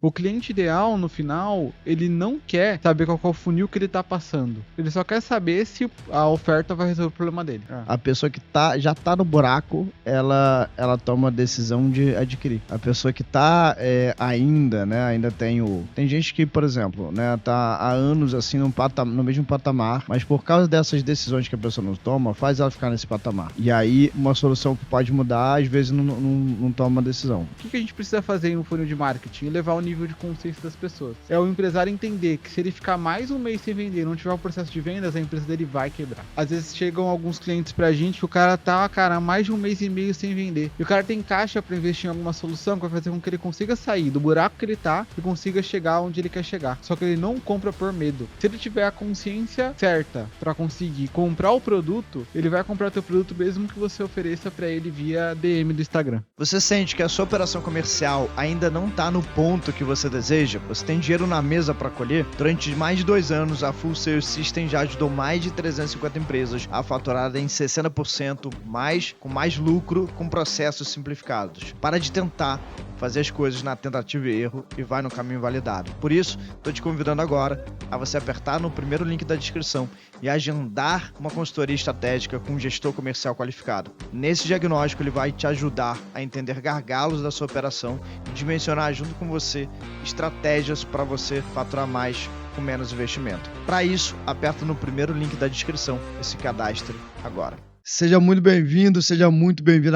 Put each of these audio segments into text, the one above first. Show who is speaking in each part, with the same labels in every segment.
Speaker 1: O cliente ideal, no final, ele não quer saber qual é o funil que ele tá passando. Ele só quer saber se a oferta vai resolver o problema dele.
Speaker 2: A pessoa que já tá no buraco, ela toma a decisão de adquirir. A pessoa que tá ainda, né, ainda tem gente que, por exemplo, né, tá há anos assim no mesmo patamar, mas por causa dessas decisões que a pessoa não toma, faz ela ficar nesse patamar. E aí, uma solução que pode mudar, às vezes não toma decisão.
Speaker 1: O que a gente precisa fazer em um funil de marketing? Elevar o nível de consciência das pessoas. É o empresário entender que se ele ficar mais um mês sem vender e não tiver o processo de vendas, a empresa dele vai quebrar. Às vezes chegam alguns clientes pra gente que o cara tá, mais de um mês e meio sem vender. E o cara tem caixa pra investir em alguma solução que vai fazer com que ele consiga sair do buraco que ele tá e consiga chegar onde ele quer chegar. Só que ele não compra por medo. Se ele tiver a consciência certa pra conseguir comprar o produto, ele vai comprar teu produto mesmo que você ofereça pra ele via DM do Instagram.
Speaker 2: Você sente que a sua operação comercial ainda não está no ponto que você deseja? Você tem dinheiro na mesa para colher? Durante mais de 2 anos, a Full Sales System já ajudou mais de 350 empresas a faturarem 60% mais, com mais lucro, com processos simplificados. Para de tentar fazer as coisas na tentativa e erro e vai no caminho validado. Por isso, estou te convidando agora a você apertar no primeiro link da descrição e agendar uma consultoria estratégica com um gestor comercial qualificado. Nesse diagnóstico, ele vai te ajudar a entender gargalos da sua operação e dimensionar junto com você estratégias para você faturar mais com menos investimento. Para isso, aperta no primeiro link da descrição e se cadastre agora. Seja muito bem-vindo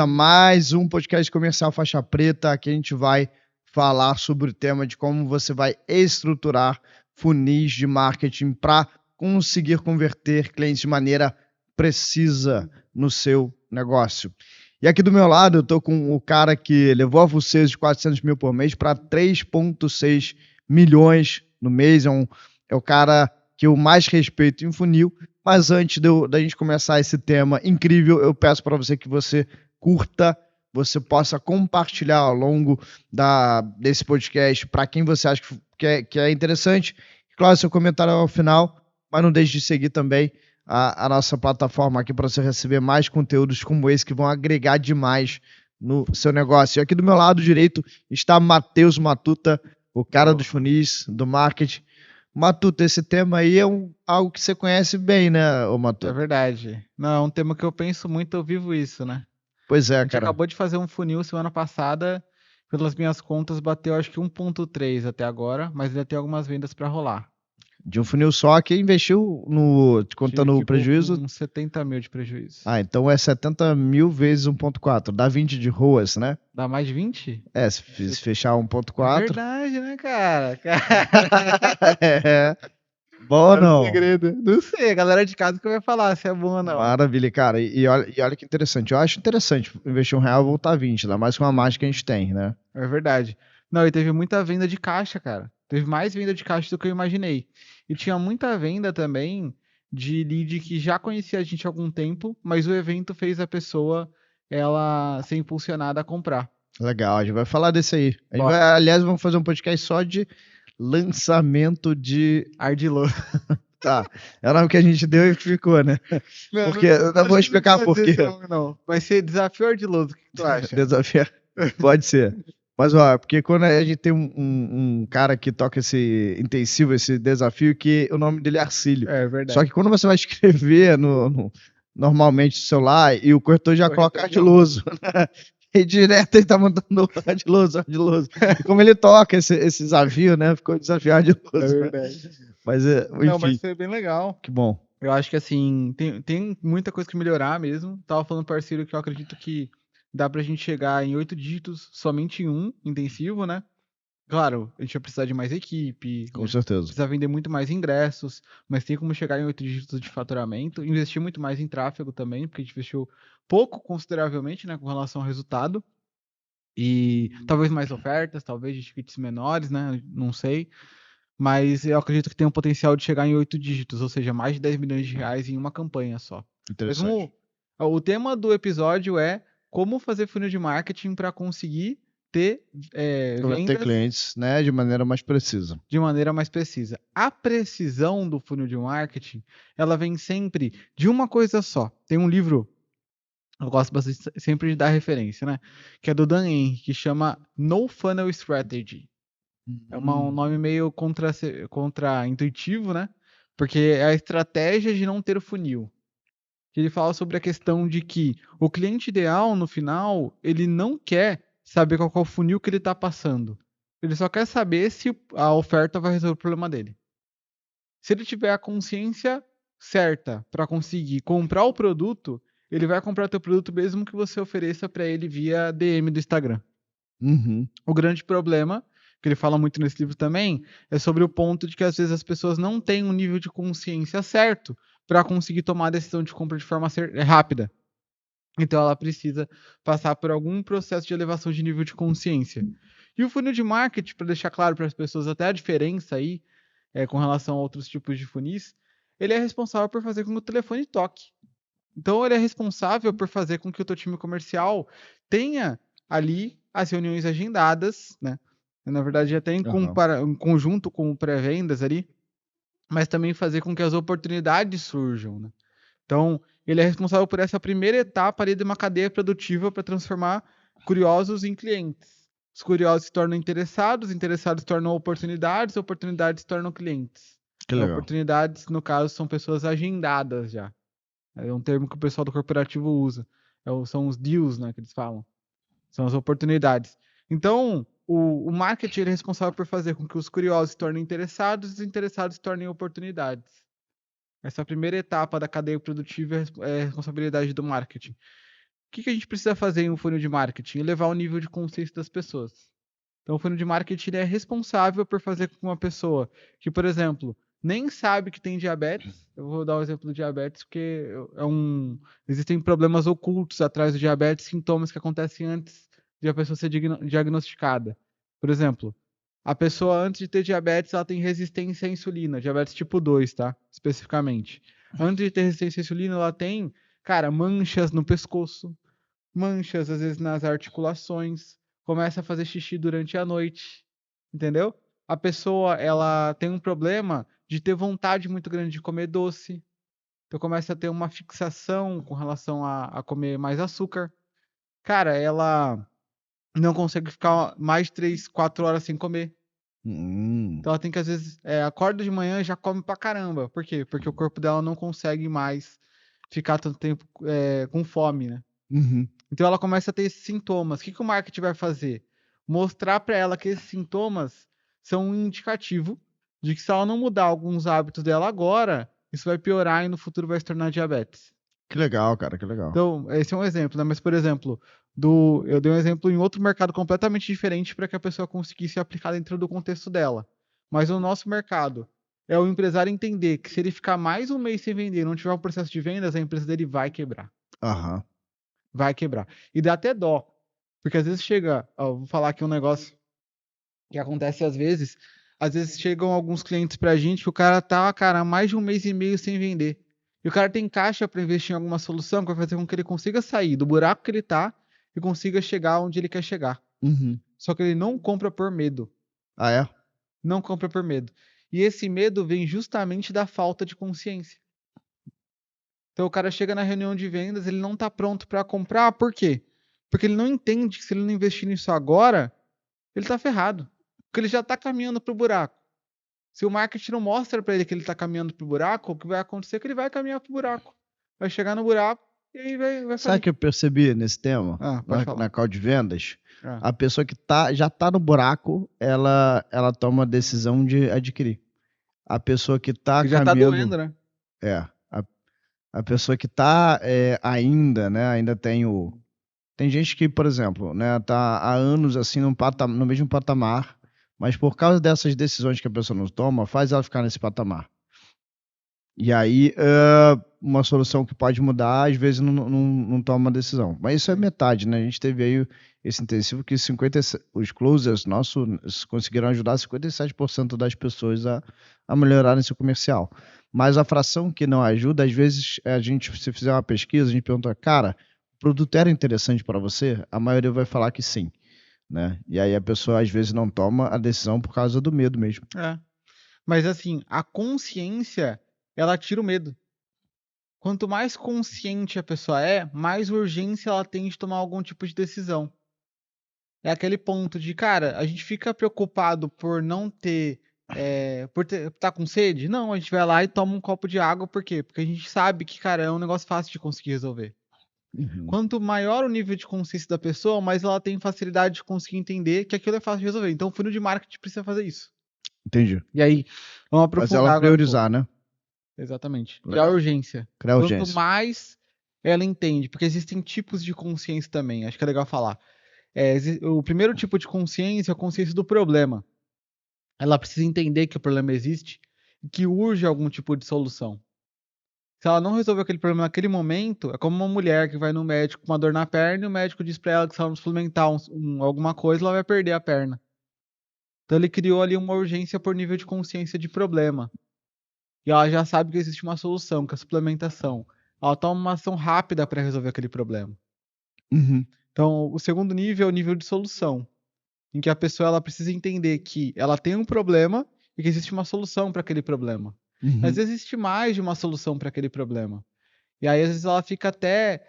Speaker 2: a mais um podcast comercial Faixa Preta. Aqui a gente vai falar sobre o tema de como você vai estruturar funis de marketing para conseguir converter clientes de maneira precisa no seu negócio. E aqui do meu lado eu tô com o cara que levou a vocês de 400 mil por mês para 3,6 milhões no mês. É o cara que eu mais respeito em funil. Mas antes da gente começar esse tema incrível, eu peço para você que você curta, você possa compartilhar ao longo desse podcast para quem você acha que é interessante. Claro, seu comentário ao final, mas não deixe de seguir também a nossa plataforma aqui para você receber mais conteúdos como esse que vão agregar demais no seu negócio. E aqui do meu lado direito está Matheus Matuta, o cara dos funis, do marketing. Matuta, esse tema aí é algo que você conhece bem, né, ô Matuta?
Speaker 1: É verdade. Não, é um tema que eu penso muito, eu vivo isso, né?
Speaker 2: Pois é,
Speaker 1: A gente
Speaker 2: cara.
Speaker 1: acabou de fazer um funil semana passada, pelas minhas contas, bateu acho que 1,3 até agora, mas ainda tem algumas vendas para rolar.
Speaker 2: De um funil só que investiu contando o prejuízo?
Speaker 1: Com 70 mil de prejuízo.
Speaker 2: Ah, então é 70 mil vezes 1,4. Dá 20 de ROAS, né?
Speaker 1: Dá mais de 20?
Speaker 2: É, se fechar 1,4.
Speaker 1: É verdade, né, cara?
Speaker 2: É. Bom ou não?
Speaker 1: Segredo. Não sei, a galera de casa que vai falar se é bom ou não.
Speaker 2: Maravilha, cara. E olha que interessante. Eu acho interessante investir R$1 e voltar 20, ainda mais com a margem que a gente tem, né?
Speaker 1: É verdade. Não, e teve muita venda de caixa, cara. Teve mais venda de caixa do que eu imaginei. E tinha muita venda também de lead que já conhecia a gente há algum tempo, mas o evento fez a pessoa ela ser impulsionada a comprar.
Speaker 2: Legal, a gente vai falar desse aí.
Speaker 1: Bora.
Speaker 2: Aliás, vamos fazer um podcast só de lançamento de...
Speaker 1: Ardiloso.
Speaker 2: Tá, era o que a gente deu e ficou, né? Porque eu vou explicar por quê.
Speaker 1: Não, vai ser desafio ardiloso, o que tu acha?
Speaker 2: Desafio. Pode ser. Mas, ó, porque quando a gente tem um cara que toca esse intensivo, esse desafio, que o nome dele é Arcílio.
Speaker 1: É verdade.
Speaker 2: Só que quando você vai escrever normalmente no celular, e o corretor já coloca ardiloso, né? E direto ele tá mandando ardiloso. E como ele toca esse desafio, né? Ficou desafio ardiloso.
Speaker 1: É verdade.
Speaker 2: Mas, enfim.
Speaker 1: Não, vai ser bem legal.
Speaker 2: Que bom.
Speaker 1: Eu acho que, assim, tem muita coisa que melhorar mesmo. Tava falando pro parceiro que eu acredito que dá pra gente chegar em 8 dígitos somente em um intensivo, né? Claro, a gente vai precisar de mais equipe.
Speaker 2: Com certeza.
Speaker 1: Precisa vender muito mais ingressos, mas tem como chegar em 8 dígitos de faturamento. Investir muito mais em tráfego também, porque a gente investiu pouco consideravelmente, né, com relação ao resultado. E talvez mais ofertas, talvez de tickets menores, né? Não sei. Mas eu acredito que tem um potencial de chegar em 8 dígitos, ou seja, mais de 10 milhões de reais em uma campanha só.
Speaker 2: Interessante.
Speaker 1: O tema do episódio é como fazer funil de marketing para conseguir ter vendas
Speaker 2: clientes, né, de maneira mais precisa.
Speaker 1: De maneira mais precisa. A precisão do funil de marketing, ela vem sempre de uma coisa só. Tem um livro, eu gosto bastante sempre de dar referência, né? Que é do Dan Henry, que chama No Funnel Strategy. É um nome meio contra-intuitivo, né? Porque é a estratégia de não ter funil. Que ele fala sobre a questão de que o cliente ideal, no final, ele não quer saber qual que é o funil que ele está passando. Ele só quer saber se a oferta vai resolver o problema dele. Se ele tiver a consciência certa para conseguir comprar o produto, ele vai comprar teu produto mesmo que você ofereça para ele via DM do Instagram.
Speaker 2: Uhum.
Speaker 1: O grande problema, que ele fala muito nesse livro também, é sobre o ponto de que às vezes as pessoas não têm um nível de consciência certo para conseguir tomar a decisão de compra de forma rápida. Então ela precisa passar por algum processo de elevação de nível de consciência. E o funil de marketing, para deixar claro para as pessoas até a diferença aí, com relação a outros tipos de funis, ele é responsável por fazer com que o telefone toque. Então ele é responsável por fazer com que o teu time comercial tenha ali as reuniões agendadas, né? Na verdade, até
Speaker 2: Aham.
Speaker 1: em conjunto com pré-vendas ali, mas também fazer com que as oportunidades surjam, né? Então, ele é responsável por essa primeira etapa ali de uma cadeia produtiva para transformar curiosos em clientes. Os curiosos se tornam interessados, interessados se tornam oportunidades se tornam clientes.
Speaker 2: Que legal.
Speaker 1: Oportunidades, no caso, são pessoas agendadas já. É um termo que o pessoal do corporativo usa. São os deals, né, que eles falam. São as oportunidades. Então, o marketing ele é responsável por fazer com que os curiosos se tornem interessados e os interessados se tornem oportunidades. Essa primeira etapa da cadeia produtiva é responsabilidade do marketing. O que a gente precisa fazer em um funil de marketing? Elevar o nível de consciência das pessoas. Então, o funil de marketing ele é responsável por fazer com que uma pessoa que, por exemplo, nem sabe que tem diabetes, eu vou dar o exemplo do diabetes, porque existem problemas ocultos atrás do diabetes, sintomas que acontecem antes de a pessoa ser diagnosticada. Por exemplo, a pessoa antes de ter diabetes, ela tem resistência à insulina, diabetes tipo 2, tá? Especificamente. Antes de ter resistência à insulina, ela tem, cara, manchas no pescoço, manchas às vezes nas articulações, começa a fazer xixi durante a noite, entendeu? A pessoa, ela tem um problema de ter vontade muito grande de comer doce, então começa a ter uma fixação com relação a comer mais açúcar. Cara, ela não consegue ficar mais de 3, 4 horas sem comer.
Speaker 2: Hum.
Speaker 1: Então ela tem que, às vezes, acorda de manhã e já come pra caramba. Por quê? Porque o corpo dela não consegue mais ficar tanto tempo com fome, né?
Speaker 2: Uhum.
Speaker 1: Então ela começa a ter esses sintomas. O que o marketing vai fazer? Mostrar para ela que esses sintomas são um indicativo de que se ela não mudar alguns hábitos dela agora, isso vai piorar e no futuro vai se tornar diabetes.
Speaker 2: Que legal, cara, que legal.
Speaker 1: Então, esse é um exemplo, né? Mas, por exemplo, eu dei um exemplo em outro mercado completamente diferente para que a pessoa conseguisse aplicar dentro do contexto dela. Mas o nosso mercado é o empresário entender que se ele ficar mais um mês sem vender e não tiver um processo de vendas, a empresa dele vai quebrar.
Speaker 2: Aham.
Speaker 1: Vai quebrar. E dá até dó. Porque às vezes chega, ó, vou falar aqui um negócio que acontece às vezes chegam alguns clientes pra gente que o cara tá, cara, há mais de um mês e meio sem vender. E o cara tem caixa para investir em alguma solução que vai fazer com que ele consiga sair do buraco que ele tá e consiga chegar onde ele quer chegar.
Speaker 2: Uhum.
Speaker 1: Só que ele não compra por medo.
Speaker 2: Ah, é?
Speaker 1: Não compra por medo. E esse medo vem justamente da falta de consciência. Então o cara chega na reunião de vendas, ele não tá pronto para comprar, por quê? Porque ele não entende que se ele não investir nisso agora, ele tá ferrado. Porque ele já tá caminhando pro buraco. Se o marketing não mostra para ele que ele tá caminhando pro buraco, o que vai acontecer é que ele vai caminhar pro buraco. Vai chegar no buraco e aí vai
Speaker 2: Sabe o
Speaker 1: falir.
Speaker 2: que eu percebi nesse tema?
Speaker 1: Ah, pode
Speaker 2: Na
Speaker 1: falar.
Speaker 2: call de vendas?
Speaker 1: Ah.
Speaker 2: A pessoa que já tá no buraco, ela toma a decisão de adquirir. A pessoa que tá
Speaker 1: E já tá
Speaker 2: caminhando.
Speaker 1: doendo, né?
Speaker 2: É. A pessoa que tá ainda, né? Ainda tem o. Tem gente que, por exemplo, né, tá há anos assim no mesmo patamar, mas por causa dessas decisões que a pessoa não toma, faz ela ficar nesse patamar. E aí, uma solução que pode mudar, às vezes não toma uma decisão. Mas isso é metade, né? A gente teve aí esse intensivo que os closers nossos conseguiram ajudar 57% das pessoas a melhorarem seu comercial. Mas a fração que não ajuda, às vezes, se fizer uma pesquisa, a gente pergunta, cara, o produto era interessante para você? A maioria vai falar que sim, né? E aí a pessoa, às vezes, não toma a decisão por causa do medo mesmo.
Speaker 1: É. Mas assim, a consciência, ela tira o medo. Quanto mais consciente a pessoa é, mais urgência ela tem de tomar algum tipo de decisão. é aquele ponto de, cara, a gente fica preocupado por não ter, tá com sede? Não, a gente vai lá e toma um copo de água, por quê? Porque a gente sabe que, cara, é um negócio fácil de conseguir resolver.
Speaker 2: Uhum.
Speaker 1: Quanto maior o nível de consciência da pessoa, mais ela tem facilidade de conseguir entender que aquilo é fácil de resolver. Então, o funil de marketing precisa fazer isso.
Speaker 2: Entendi.
Speaker 1: E aí, vamos
Speaker 2: Fazer ela
Speaker 1: aprofundar agora um pouco.
Speaker 2: priorizar, né?
Speaker 1: Exatamente. Criar
Speaker 2: Legal.
Speaker 1: urgência.
Speaker 2: Criar
Speaker 1: Quanto
Speaker 2: urgência.
Speaker 1: mais ela entende, porque existem tipos de consciência também, acho que é legal falar. O primeiro tipo de consciência é a consciência do problema. Ela precisa entender que o problema existe e que urge algum tipo de solução. Se ela não resolver aquele problema naquele momento, é como uma mulher que vai no médico com uma dor na perna e o médico diz pra ela que se ela não suplementar alguma coisa, ela vai perder a perna. Então ele criou ali uma urgência por nível de consciência de problema. E ela já sabe que existe uma solução, que é a suplementação. Ela toma uma ação rápida para resolver aquele problema.
Speaker 2: Uhum.
Speaker 1: Então, o segundo nível é o nível de solução, em que a pessoa ela precisa entender que ela tem um problema e que existe uma solução para aquele problema. Às
Speaker 2: Uhum.
Speaker 1: vezes existe mais de uma solução para aquele problema. E aí, às vezes, ela fica até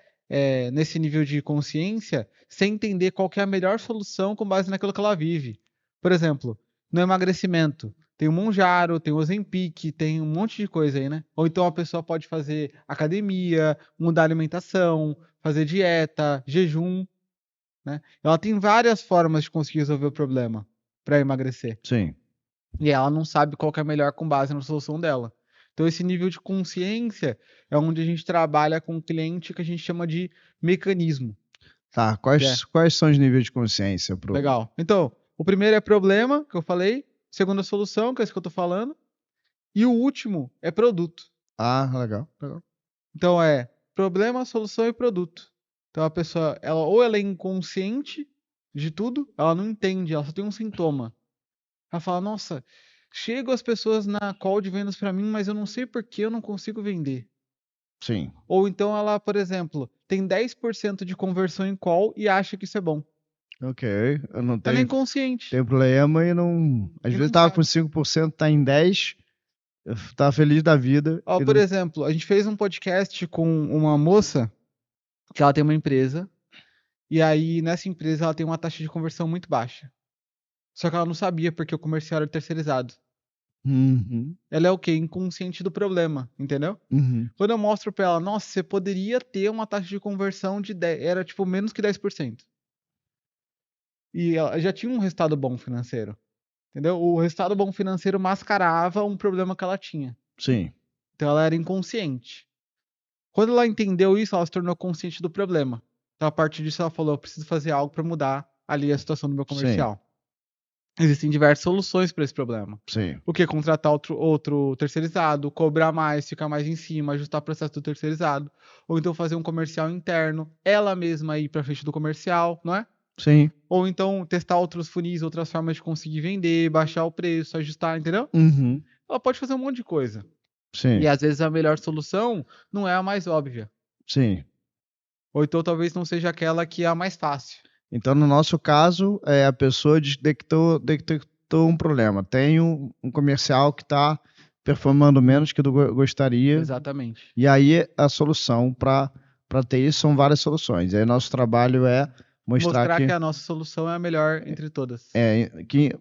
Speaker 1: nesse nível de consciência sem entender qual que é a melhor solução com base naquilo que ela vive. Por exemplo, no emagrecimento, tem o Monjaro, tem o Ozempic, tem um monte de coisa aí, né? Ou então a pessoa pode fazer academia, mudar a alimentação, fazer dieta, jejum, né? Ela tem várias formas de conseguir resolver o problema para emagrecer.
Speaker 2: Sim.
Speaker 1: E ela não sabe qual que é a melhor com base na solução dela. Então, esse nível de consciência é onde a gente trabalha com o cliente que a gente chama de mecanismo.
Speaker 2: Tá,
Speaker 1: Que é
Speaker 2: quais são os níveis de consciência
Speaker 1: legal. Então, o primeiro é problema, que eu falei. O segundo é solução, que é isso que eu tô falando. E o último é produto.
Speaker 2: Ah, legal, legal.
Speaker 1: Então, é problema, solução e produto. Então, a pessoa, ou ela é inconsciente de tudo, ela não entende, ela só tem um sintoma. Ela fala, nossa, chegam as pessoas na call de vendas para mim, mas eu não sei por que eu não consigo vender.
Speaker 2: Sim.
Speaker 1: Ou então ela, por exemplo, tem 10% de conversão em call e acha que isso é bom.
Speaker 2: Ok, eu não
Speaker 1: Ela é
Speaker 2: tenho,
Speaker 1: inconsciente
Speaker 2: tenho problema e não. Às
Speaker 1: e
Speaker 2: vezes
Speaker 1: não
Speaker 2: tava com
Speaker 1: sabe.
Speaker 2: 5%, tá em 10%, eu tava feliz da vida
Speaker 1: Ó,
Speaker 2: e
Speaker 1: por
Speaker 2: não.
Speaker 1: exemplo, a gente fez um podcast com uma moça que ela tem uma empresa e aí nessa empresa ela tem uma taxa de conversão muito baixa. Só que ela não sabia porque o comercial era terceirizado.
Speaker 2: Uhum,
Speaker 1: Ela é o quê? Inconsciente do problema, entendeu?
Speaker 2: uhum.
Speaker 1: Quando eu mostro pra ela, nossa, você poderia ter uma taxa de conversão de 10, era tipo menos que 10%. E ela já tinha um resultado bom financeiro, entendeu? O resultado bom financeiro mascarava um problema que ela tinha.
Speaker 2: Sim.
Speaker 1: Então ela era inconsciente. Quando ela entendeu isso, ela se tornou consciente do problema. Então a partir disso ela falou, eu preciso fazer algo para mudar ali a situação do meu
Speaker 2: Sim,
Speaker 1: comercial. Existem diversas soluções para esse problema.
Speaker 2: sim.
Speaker 1: O que? Contratar outro terceirizado, cobrar mais, ficar mais em cima, ajustar o processo do terceirizado. Ou então fazer um comercial interno, ela mesma ir para frente do comercial, não é?
Speaker 2: Sim.
Speaker 1: Ou então testar outros funis, outras formas de conseguir vender, baixar o preço, ajustar, entendeu?
Speaker 2: Uhum.
Speaker 1: Ela pode fazer um monte de coisa.
Speaker 2: Sim,
Speaker 1: E às vezes a melhor solução não é a mais óbvia.
Speaker 2: sim.
Speaker 1: Ou então talvez não seja aquela que é a mais fácil.
Speaker 2: Então, no nosso caso, a pessoa detectou um problema. Tem um comercial que está performando menos que gostaria,
Speaker 1: Exatamente.
Speaker 2: e aí a solução para ter isso são várias soluções. E aí nosso trabalho é mostrar
Speaker 1: Mostrar
Speaker 2: que,
Speaker 1: que a nossa solução é a melhor entre todas.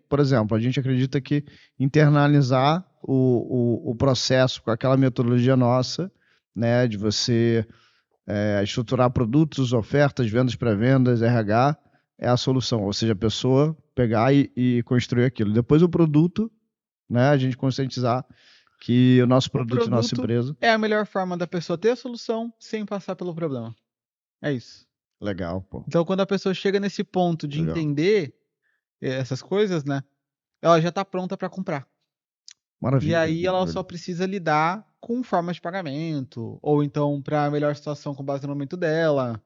Speaker 2: por exemplo, a gente acredita que internalizar o processo com aquela metodologia nossa, né, de você estruturar produtos, ofertas, vendas, pré-vendas, RH, é a solução. Ou seja, a pessoa pegar e construir aquilo. Depois o produto, né, a gente conscientizar que o nosso
Speaker 1: O
Speaker 2: produto e nossa
Speaker 1: produto
Speaker 2: empresa.
Speaker 1: é a melhor forma da pessoa ter a solução sem passar pelo problema. É isso.
Speaker 2: Legal, pô.
Speaker 1: Então, quando a pessoa chega nesse ponto de
Speaker 2: Legal.
Speaker 1: entender essas coisas, né? Ela já está pronta para comprar. E
Speaker 2: Maravilha.
Speaker 1: aí ela só precisa lidar com formas de pagamento, ou então para a melhor situação com base no momento dela,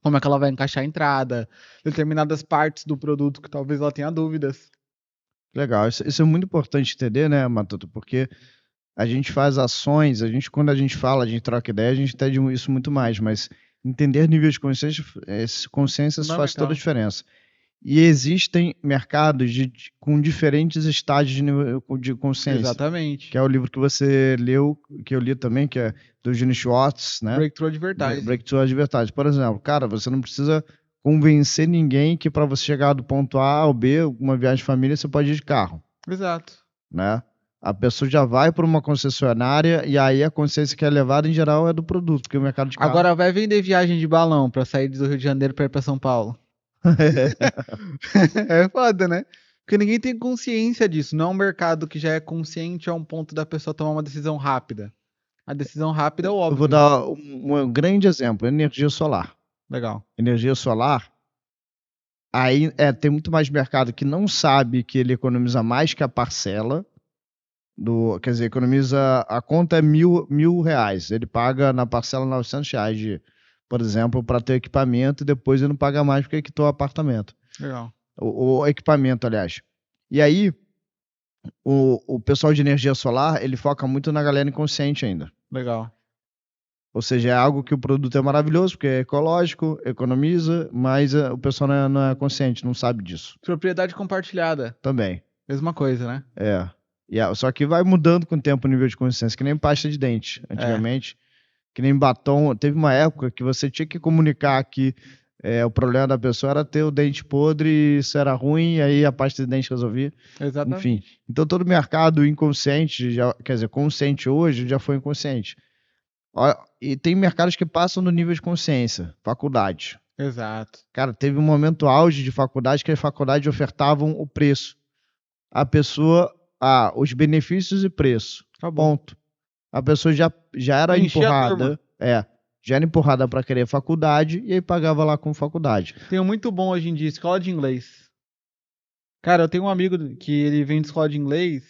Speaker 1: como é que ela vai encaixar a entrada, determinadas partes do produto que talvez ela tenha dúvidas.
Speaker 2: Legal. Isso é muito importante entender, né, Matuto? Porque a gente faz ações, quando a gente fala, a gente troca ideia, a gente entende isso muito mais, mas entender níveis de consciência faz toda a
Speaker 1: Fundamental.
Speaker 2: diferença. E existem mercados com diferentes estágios de nível de consciência,
Speaker 1: Exatamente.
Speaker 2: que é o livro que você leu, que eu li também, que é do Gene Schwartz, né?
Speaker 1: Breakthrough Advertising.
Speaker 2: Breakthrough Advertising. Por exemplo, cara, você não precisa convencer ninguém que para você chegar do ponto A ao B, uma viagem de família, você pode ir de carro,
Speaker 1: Exato.
Speaker 2: né? A pessoa já vai para uma concessionária e aí a consciência que é levada em geral é do produto, porque o mercado de carro...
Speaker 1: Agora vai vender viagem de balão pra sair do Rio de Janeiro pra ir pra São Paulo. É foda, né? Porque ninguém tem consciência disso. Não é um mercado que já é consciente a um ponto da pessoa tomar uma decisão rápida. A decisão rápida é o
Speaker 2: Eu vou
Speaker 1: óbvio.
Speaker 2: dar um grande exemplo, energia solar.
Speaker 1: Legal.
Speaker 2: Energia solar, aí tem muito mais mercado que não sabe que ele economiza mais que a parcela, quer dizer, economiza, a conta é mil reais, ele paga na parcela R$ 900, por exemplo, para ter equipamento e depois ele não paga mais porque quitou o apartamento.
Speaker 1: Legal.
Speaker 2: O equipamento, aliás. E aí, o pessoal de energia solar, ele foca muito na galera inconsciente ainda.
Speaker 1: Legal.
Speaker 2: Ou seja, é algo que o produto é maravilhoso, porque é ecológico, economiza, mas o pessoal não é consciente, não sabe disso.
Speaker 1: Propriedade compartilhada.
Speaker 2: Também.
Speaker 1: Mesma coisa, né?
Speaker 2: Só que vai mudando com o tempo o nível de consciência, que nem pasta de dente, antigamente. Que nem batom. Teve uma época que você tinha que comunicar que o problema da pessoa era ter o dente podre, isso era ruim, e aí a pasta de dente resolvia.
Speaker 1: Exatamente.
Speaker 2: Enfim. Então todo mercado inconsciente, quer dizer, consciente hoje, já foi inconsciente. E tem mercados que passam do nível de consciência. Faculdade.
Speaker 1: Exato.
Speaker 2: Cara, teve um momento auge de faculdade que as faculdades ofertavam o preço. A pessoa... os benefícios e preço.
Speaker 1: Acabou.
Speaker 2: Ponto. A pessoa já era
Speaker 1: Enchia a
Speaker 2: empurrada. Já era empurrada para querer faculdade e aí pagava lá com faculdade.
Speaker 1: Tem um muito bom hoje em dia, escola de inglês. Cara, eu tenho um amigo que ele vem de escola de inglês.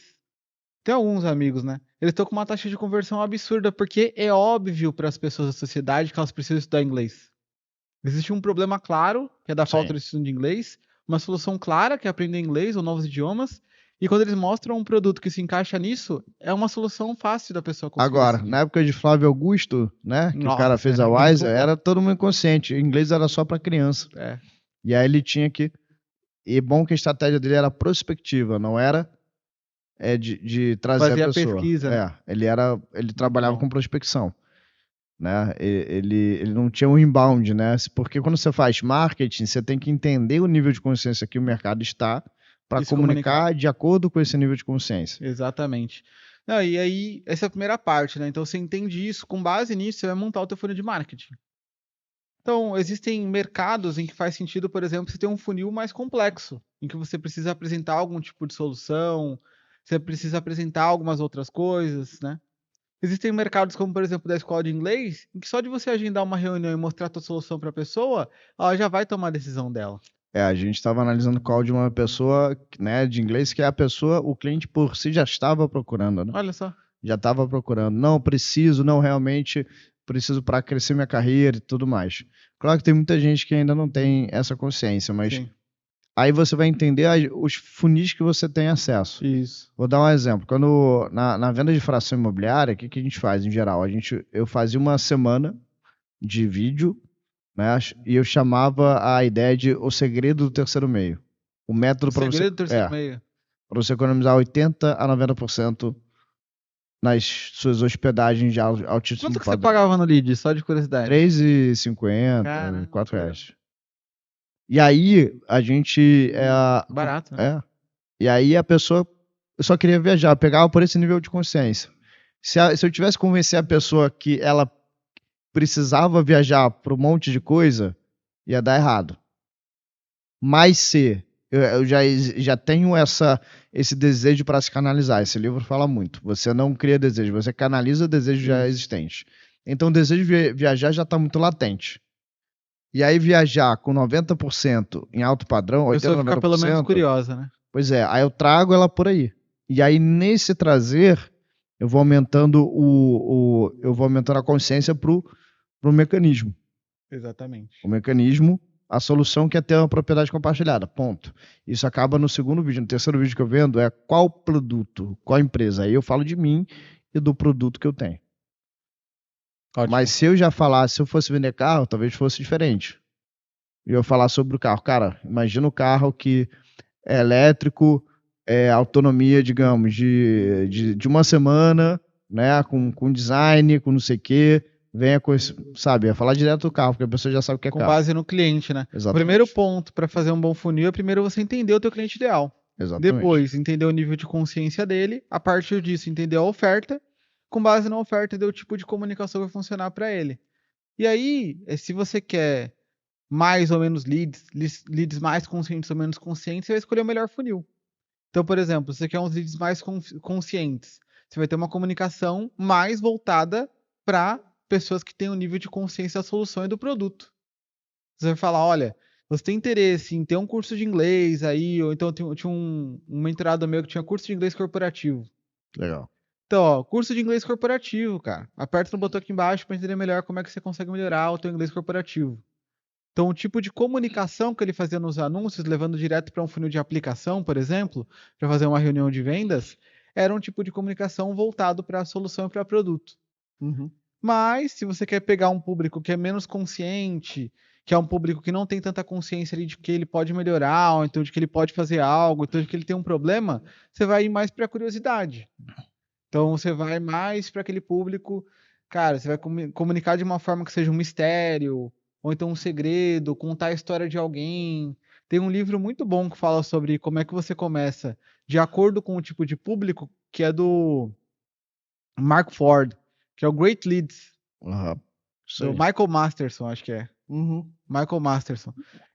Speaker 1: Tem alguns amigos, né? Eles estão com uma taxa de conversão absurda, porque é óbvio para as pessoas da sociedade que elas precisam estudar inglês. Existe um problema claro, que é da falta de estudo de inglês, uma solução clara, que é aprender inglês ou novos idiomas, e quando eles mostram um produto que se encaixa nisso, é uma solução fácil da pessoa conseguir.
Speaker 2: Agora,
Speaker 1: decidir.
Speaker 2: na época de Flávio Augusto, né, que
Speaker 1: Nossa,
Speaker 2: o cara fez
Speaker 1: era
Speaker 2: a
Speaker 1: muito
Speaker 2: Wise,
Speaker 1: bom.
Speaker 2: era todo mundo inconsciente. O inglês era só para criança. E aí ele tinha que... E bom que a estratégia dele era prospectiva, não era de trazer
Speaker 1: Fazia
Speaker 2: a pessoa.
Speaker 1: pesquisa, né?
Speaker 2: Ele trabalhava com prospecção. Né? Ele não tinha um inbound, né? Porque quando você faz marketing, você tem que entender o nível de consciência que o mercado está para comunicar de acordo com esse nível de consciência.
Speaker 1: Exatamente. Não, e aí, essa é a primeira parte, né? Então você entende isso, com base nisso, você vai montar o teu funil de marketing. Então, existem mercados em que faz sentido, por exemplo, você ter um funil mais complexo, em que você precisa apresentar algum tipo de solução, você precisa apresentar algumas outras coisas, né? Existem mercados como, por exemplo, da escola de inglês, em que só de você agendar uma reunião e mostrar a tua solução para a pessoa, ela já vai tomar a decisão dela.
Speaker 2: A gente estava analisando o call de uma pessoa, né, de inglês, que é a pessoa, o cliente por si já estava procurando, né?
Speaker 1: Olha só.
Speaker 2: Já estava procurando. Não, realmente preciso para crescer minha carreira e tudo mais. Claro que tem muita gente que ainda não tem essa consciência, mas
Speaker 1: Sim.
Speaker 2: aí você vai entender os funis que você tem acesso.
Speaker 1: Isso.
Speaker 2: Vou dar um exemplo. Quando na venda de fração imobiliária, o que a gente faz em geral? Eu fazia uma semana de vídeo, né? E eu chamava a ideia de o segredo do terceiro meio. O método para você...
Speaker 1: Segredo do terceiro meio.
Speaker 2: Para você economizar 80% a 90% nas suas hospedagens de altíssimo
Speaker 1: Quanto que você
Speaker 2: padrão.
Speaker 1: pagava no lead, só de curiosidade?
Speaker 2: R$3,50,
Speaker 1: Caramba.
Speaker 2: R$4. E aí, a gente...
Speaker 1: Barato, né?
Speaker 2: E aí a pessoa só queria viajar, eu pegava por esse nível de consciência. Se eu tivesse que convencer a pessoa que ela precisava viajar para um monte de coisa, ia dar errado. Mas se eu já tenho esse desejo para se canalizar, esse livro fala muito. Você não cria desejo, você canaliza desejo já existente. Então o desejo de viajar já está muito latente. E aí viajar com 90% em alto padrão, 80%, 90%... A pessoa fica
Speaker 1: pelo menos curiosa, né?
Speaker 2: Pois é, aí eu trago ela por aí. E aí, nesse trazer, eu vou aumentando a consciência pro mecanismo.
Speaker 1: Exatamente.
Speaker 2: O mecanismo, a solução que é ter uma propriedade compartilhada. Ponto. Isso acaba no segundo vídeo. No terceiro vídeo que eu vendo é qual produto, qual empresa. Aí eu falo de mim e do produto que eu tenho. Ótimo. Mas se eu fosse vender carro, talvez fosse diferente. E eu falar sobre o carro. Cara, imagina o carro que é elétrico, autonomia, digamos, de uma semana, né, com design, com não sei o quê, venha com esse, sabe, é falar direto do carro, porque a pessoa já sabe o que é
Speaker 1: Com
Speaker 2: carro.
Speaker 1: base no cliente, né? O
Speaker 2: Exatamente.
Speaker 1: primeiro ponto para fazer um bom funil é primeiro você entender o teu cliente ideal.
Speaker 2: Exatamente.
Speaker 1: Depois, entender o nível de consciência dele. A partir disso, entender a oferta. Com base na oferta, entender o tipo de comunicação que vai funcionar para ele. E aí, se você quer mais ou menos leads mais conscientes ou menos conscientes, você vai escolher o melhor funil. Então, por exemplo, se você quer uns leads mais conscientes, você vai ter uma comunicação mais voltada para pessoas que têm um nível de consciência da solução e do produto. Você vai falar, olha, você tem interesse em ter um curso de inglês aí, ou então tinha um mentorado meu que tinha curso de inglês corporativo.
Speaker 2: Legal.
Speaker 1: Então, ó, curso de inglês corporativo, cara. Aperta no botão aqui embaixo para entender melhor como é que você consegue melhorar o teu inglês corporativo. Então, o tipo de comunicação que ele fazia nos anúncios, levando direto para um funil de aplicação, por exemplo, para fazer uma reunião de vendas, era um tipo de comunicação voltado para a solução e para produto. Mas, se você quer pegar um público que é menos consciente, que é um público que não tem tanta consciência ali de que ele pode melhorar, ou então de que ele pode fazer algo, então de que ele tem um problema, você vai ir mais para a curiosidade. Então, você vai mais para aquele público, cara, você vai comunicar de uma forma que seja um mistério, ou então um segredo, contar a história de alguém. Tem um livro muito bom que fala sobre como é que você começa de acordo com o tipo de público, que é do Mark Ford, que é o Great Leads,
Speaker 2: Isso
Speaker 1: do
Speaker 2: aí.
Speaker 1: Michael Masterson, acho que é. Michael Masterson.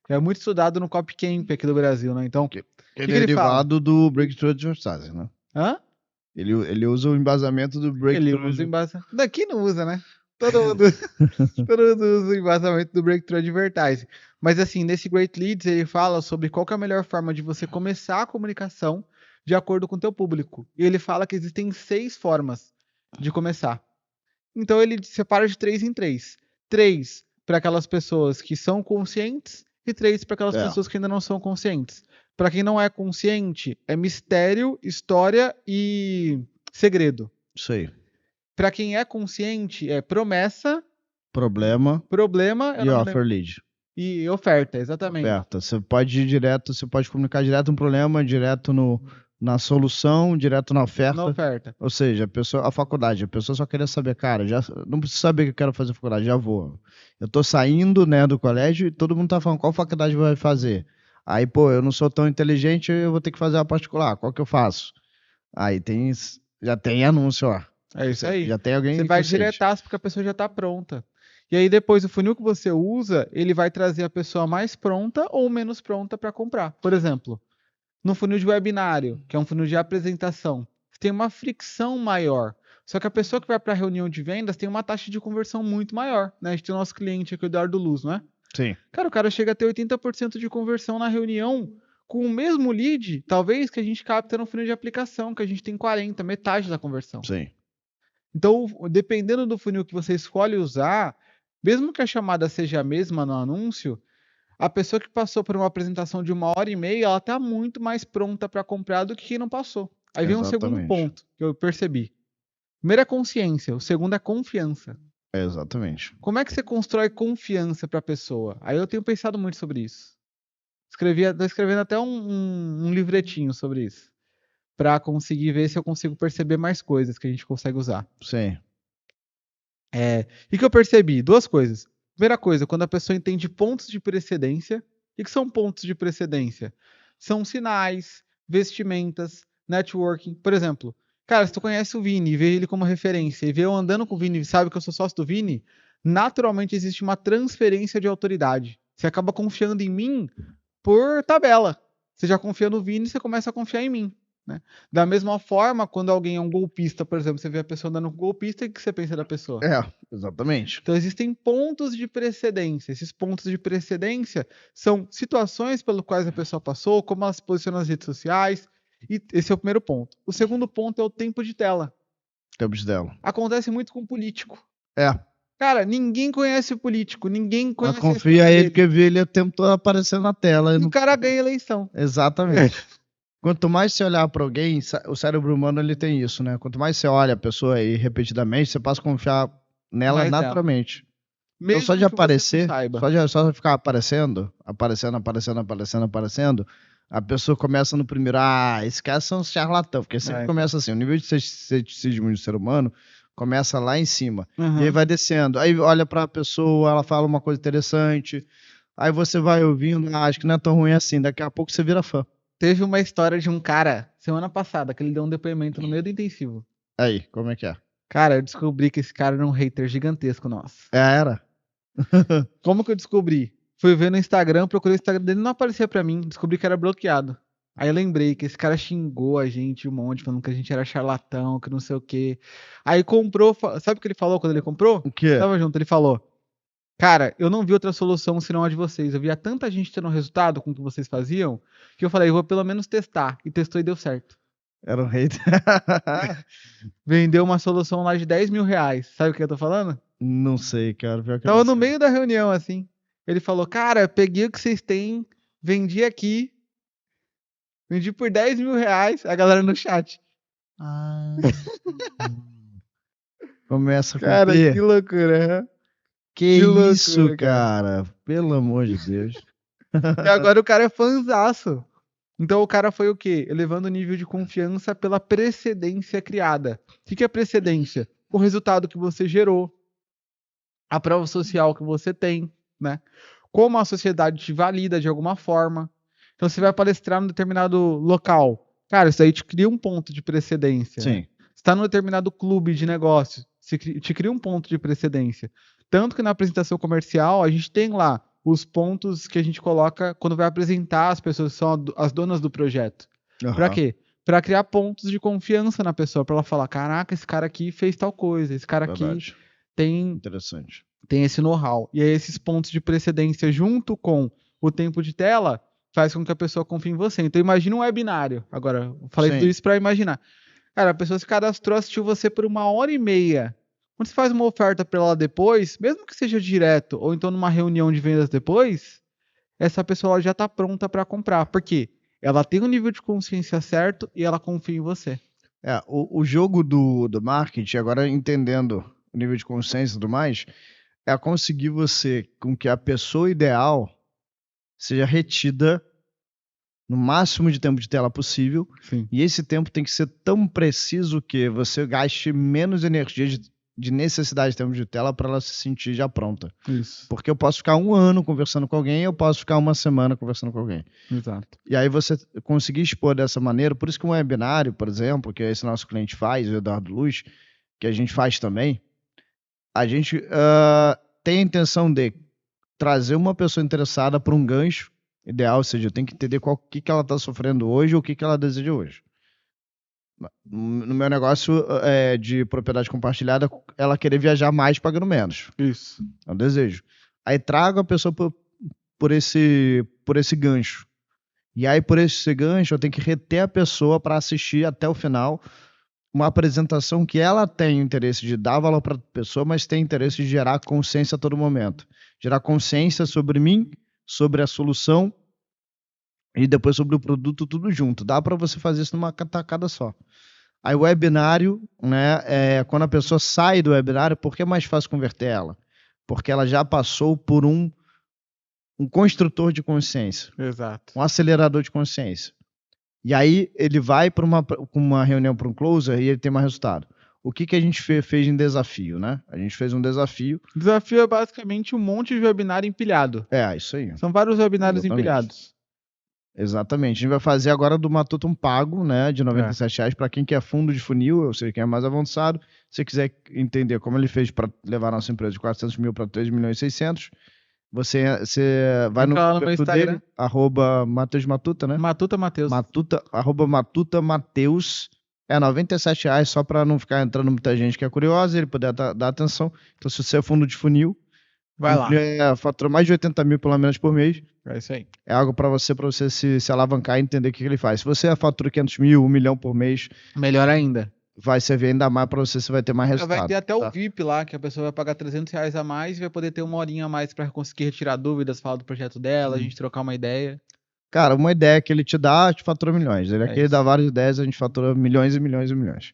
Speaker 1: É muito estudado no Copcamp aqui do Brasil, né? Então,
Speaker 2: Que
Speaker 1: o
Speaker 2: é
Speaker 1: que ele fala?
Speaker 2: derivado do Breakthrough Advertising, né?
Speaker 1: Hã?
Speaker 2: Ele usa o embasamento do
Speaker 1: Ele
Speaker 2: Breakthrough.
Speaker 1: usa embasamento. Daqui não usa, né? Todo mundo usa o embasamento do Breakthrough Advertising. Mas assim, nesse Great Leads, ele fala sobre qual que é a melhor forma de você começar a comunicação de acordo com o teu público. E ele fala que existem 6 formas de começar. Então ele separa de 3 em 3. 3 para aquelas pessoas que são conscientes e 3 para aquelas pessoas que ainda não são conscientes. Para quem não é consciente, é mistério, história e segredo.
Speaker 2: Isso aí.
Speaker 1: Para quem é consciente, é promessa,
Speaker 2: Problema
Speaker 1: problema
Speaker 2: e offer lead.
Speaker 1: e oferta, exatamente.
Speaker 2: Oferta. Você pode ir direto, você pode comunicar direto no problema, direto na solução, direto na oferta.
Speaker 1: Na oferta.
Speaker 2: Ou seja, a faculdade, a pessoa só queria saber, cara, já não preciso saber que eu quero fazer faculdade, já vou. Eu tô saindo, né, do colégio e todo mundo tá falando qual faculdade vai fazer. Aí, pô, eu não sou tão inteligente, eu vou ter que fazer a particular, qual que eu faço? Aí já tem anúncio, ó.
Speaker 1: É isso aí.
Speaker 2: Já tem alguém
Speaker 1: Você vai
Speaker 2: consciente.
Speaker 1: diretaço porque a pessoa já está pronta. E aí depois o funil que você usa, ele vai trazer a pessoa mais pronta ou menos pronta para comprar. Por exemplo, no funil de webinário, que é um funil de apresentação, tem uma fricção maior. Só que a pessoa que vai para a reunião de vendas tem uma taxa de conversão muito maior, né? A gente tem o nosso cliente aqui, o Eduardo Luz, não é?
Speaker 2: Sim.
Speaker 1: Cara, o cara chega a ter 80% de conversão na reunião com o mesmo lead, talvez, que a gente capta no funil de aplicação, que a gente tem 40%, metade da conversão.
Speaker 2: Sim.
Speaker 1: Então, dependendo do funil que você escolhe usar, mesmo que a chamada seja a mesma no anúncio, a pessoa que passou por uma apresentação de 1h30, ela está muito mais pronta para comprar do que quem não passou. Aí vem um segundo ponto que eu percebi. Primeiro é consciência, o segundo é confiança.
Speaker 2: Exatamente.
Speaker 1: Como é que você constrói confiança para a pessoa? Aí eu tenho pensado muito sobre isso. Estou escrevendo até um livretinho sobre isso, para conseguir ver se eu consigo perceber mais coisas que a gente consegue usar.
Speaker 2: Sim.
Speaker 1: E que eu percebi? 2 coisas. Primeira coisa, quando a pessoa entende pontos de precedência. O que são pontos de precedência? São sinais, vestimentas, networking. Por exemplo, cara, se tu conhece o Vini e vê ele como referência, e vê eu andando com o Vini e sabe que eu sou sócio do Vini, naturalmente existe uma transferência de autoridade. Você acaba confiando em mim por tabela. Você já confia no Vini, você começa a confiar em mim. Né? Da mesma forma, quando alguém é um golpista, por exemplo, você vê a pessoa andando com golpista, o que você pensa da pessoa?
Speaker 2: Exatamente.
Speaker 1: Então existem pontos de precedência. Esses pontos de precedência são situações pelas quais a pessoa passou, como ela se posiciona nas redes sociais. E esse é o primeiro ponto. O segundo ponto é o tempo de tela.
Speaker 2: Tempo de tela.
Speaker 1: Acontece muito com político.
Speaker 2: É.
Speaker 1: Cara, ninguém conhece o político, ninguém conhece.
Speaker 2: Mas confia ele porque vê ele o tempo todo aparecendo na tela.
Speaker 1: E o cara ganha eleição.
Speaker 2: Exatamente. Quanto mais você olhar para alguém, o cérebro humano ele tem isso, né? Quanto mais você olha a pessoa aí repetidamente, você passa a confiar nela mais naturalmente. Então só de aparecer, só de ficar aparecendo, a pessoa começa no primeiro, esse cara é um charlatão, porque sempre começa assim, o nível de ceticismo do ser humano Começa lá em cima.
Speaker 1: Uhum.
Speaker 2: E aí vai descendo. Aí olha pra pessoa, ela fala uma coisa interessante. Aí você vai ouvindo, acho que não é tão ruim assim. Daqui a pouco você vira fã.
Speaker 1: Teve uma história de um cara, semana passada, que ele deu um depoimento no meio do intensivo.
Speaker 2: Aí, como é que é?
Speaker 1: Cara, eu descobri que esse cara era um hater gigantesco nosso.
Speaker 2: Era?
Speaker 1: Como que eu descobri? Fui ver no Instagram, procurei o Instagram dele, não aparecia pra mim, descobri que era bloqueado. Aí eu lembrei que esse cara xingou a gente um monte, falando que a gente era charlatão, que não sei o quê. Aí comprou, sabe o que ele falou quando ele comprou?
Speaker 2: O quê?
Speaker 1: Tava junto, ele falou: Cara, eu não vi outra solução senão a de vocês. Eu via tanta gente tendo resultado com o que vocês faziam, que eu falei, eu vou pelo menos testar. E testou e deu certo.
Speaker 2: Era um hater.
Speaker 1: Vendeu uma solução lá de R$10.000. Sabe o que eu tô falando?
Speaker 2: Não sei, cara. Pior que eu
Speaker 1: Tava
Speaker 2: não
Speaker 1: no
Speaker 2: sei.
Speaker 1: meio da reunião, assim. Ele falou, cara, peguei o que vocês têm, vendi aqui, vendi por R$10.000. A galera no chat.
Speaker 2: Ah. Começa com
Speaker 1: Cara,
Speaker 2: P.
Speaker 1: que loucura. Hã?
Speaker 2: Que
Speaker 1: loucura,
Speaker 2: isso, cara? Pelo amor de Deus.
Speaker 1: E agora o cara é fãzaço. Então o cara foi o quê? Elevando o nível de confiança pela precedência criada. O que é precedência? O resultado que você gerou, a prova social que você tem, né? Como a sociedade te valida de alguma forma. Então você vai palestrar num determinado local. Cara, isso aí te cria um ponto de precedência. Né?
Speaker 2: Sim.
Speaker 1: Você está num determinado clube de negócios, te cria um ponto de precedência. Tanto que na apresentação comercial, a gente tem lá os pontos que a gente coloca quando vai apresentar as pessoas que são as donas do projeto. Pra
Speaker 2: Aham.
Speaker 1: quê? Pra criar pontos de confiança na pessoa, pra ela falar, caraca, esse cara aqui fez tal coisa, esse cara aqui
Speaker 2: Verdade.
Speaker 1: tem
Speaker 2: Interessante.
Speaker 1: esse know-how. E aí esses pontos de precedência junto com o tempo de tela faz com que a pessoa confie em você. Então imagina um webinário. Agora, eu falei
Speaker 2: Sim.
Speaker 1: tudo isso pra imaginar. Cara, a pessoa se cadastrou, assistiu você por 1h30. Quando você faz uma oferta para ela depois, mesmo que seja direto, ou então numa reunião de vendas depois, essa pessoa já está pronta para comprar. Por quê? Ela tem um nível de consciência certo e ela confia em você.
Speaker 2: O jogo do marketing, agora entendendo o nível de consciência e tudo mais, é conseguir você com que a pessoa ideal seja retida no máximo de tempo de tela possível.
Speaker 1: Sim.
Speaker 2: E esse tempo tem que ser tão preciso que você gaste menos energia de necessidade de tempo de tela para ela se sentir já pronta.
Speaker 1: Isso.
Speaker 2: Porque eu posso ficar 1 ano conversando com alguém, eu posso ficar 1 semana conversando com alguém.
Speaker 1: Exato.
Speaker 2: E aí você conseguir expor dessa maneira, por isso que um webinário, por exemplo, que esse nosso cliente faz, o Eduardo Luz, que a gente faz também, a gente tem a intenção de trazer uma pessoa interessada para um gancho ideal, ou seja, eu tenho que entender o que ela está sofrendo hoje ou o que ela deseja hoje. No meu negócio de propriedade compartilhada, ela querer viajar mais pagando menos.
Speaker 1: Isso.
Speaker 2: É um desejo. Aí trago a pessoa por esse gancho. E aí, por esse gancho, eu tenho que reter a pessoa para assistir até o final uma apresentação que ela tem interesse de dar valor para a pessoa, mas tem interesse de gerar consciência a todo momento. Gerar consciência sobre mim, sobre a solução e depois sobre o produto, tudo junto. Dá para você fazer isso numa tacada só. Aí o webinário, né, quando a pessoa sai do webinário, por que é mais fácil converter ela? Porque ela já passou por um construtor de consciência.
Speaker 1: Exato.
Speaker 2: Um acelerador de consciência. E aí ele vai para uma reunião, para um closer, e ele tem mais resultado. O que a gente fez em desafio, né? A gente fez um desafio.
Speaker 1: O desafio é basicamente um monte de webinário empilhado.
Speaker 2: Isso aí.
Speaker 1: São vários webinários empilhados.
Speaker 2: Exatamente. A gente vai fazer agora do Matuta um pago, né, de R$97 para quem quer fundo de funil, ou seja, quem é mais avançado. Se você quiser entender como ele fez para levar a nossa empresa de 400 mil para 3.600.000, você vai no
Speaker 1: Instagram
Speaker 2: dele, @MatheusMatuta, né?
Speaker 1: Matuta Mateus.
Speaker 2: @MatutaMateus. É R$97 só para não ficar entrando muita gente que é curiosa, ele poder dar atenção. Então, se você é fundo de funil,
Speaker 1: vai lá.
Speaker 2: Fatura mais de 80 mil pelo menos por mês.
Speaker 1: É isso aí.
Speaker 2: É algo para você se alavancar e entender o que ele faz. Se você fatura 500 mil, 1 milhão por mês,
Speaker 1: melhor ainda.
Speaker 2: Vai servir ainda mais para você vai ter mais resultado.
Speaker 1: Vai ter até o VIP lá, que a pessoa vai pagar R$300 a mais e vai poder ter 1 horinha a mais para conseguir retirar dúvidas, falar do projeto dela, a gente trocar uma ideia.
Speaker 2: Cara, uma ideia que ele te dá, te fatura milhões. Ele aqui
Speaker 1: isso.
Speaker 2: dá várias ideias, a gente fatura milhões e milhões e milhões.